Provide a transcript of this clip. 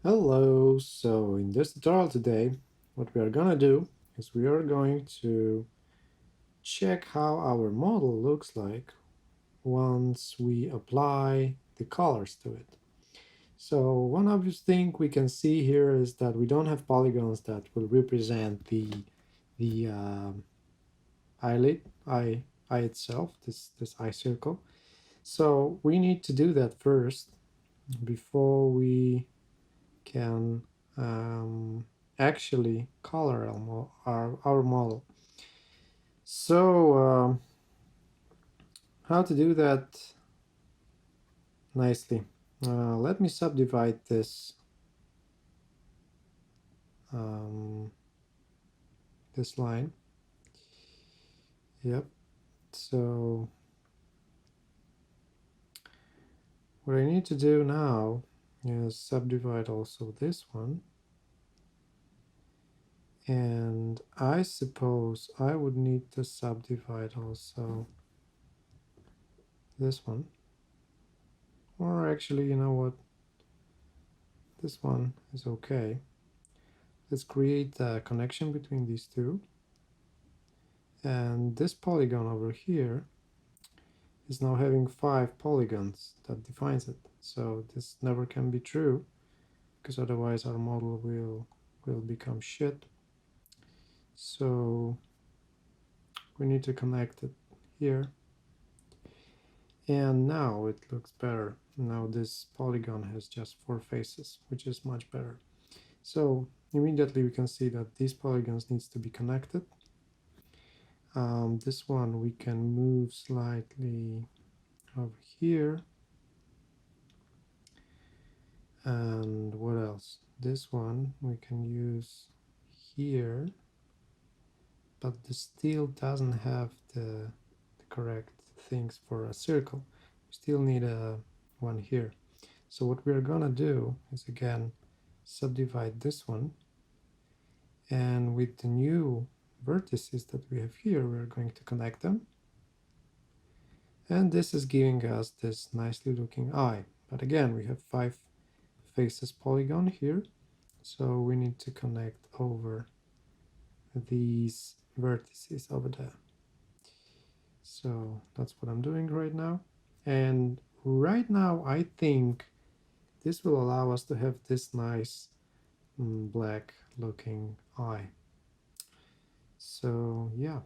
Hello, so in this tutorial today, what we are gonna do is we are going to check how our model looks like once we apply the colors to it. So one obvious thing we can see here is that we don't have polygons that will represent the eyelid, eye itself, this eye circle. So we need to do that first before we can actually color our model. So how to do that nicely? Let me subdivide um, this line. Yep. So what I need to do now is subdivide also this one. And I suppose I would need to subdivide also this one. Or actually, you know what? This one is okay. Let's create a connection between these two. And this polygon over here is now having 5 polygons that defines it. So this never can be true, because otherwise our model will become shit. So we need to connect it here. And now it looks better. Now this polygon has just 4 faces, which is much better. So immediately we can see that these polygons needs to be connected. This one we can move slightly over here. And what else? This one we can use here, but the steel doesn't have the correct things for a circle. We still need a one here. So what we're gonna do is again subdivide this one, and with the new vertices that we have here, we're going to connect them. And this is giving us this nicely looking eye. But again, we have 5 faces polygon here, so we need to connect over these vertices over there. So that's what I'm doing right now. And right now, I think this will allow us to have this nice black looking eye. So yeah,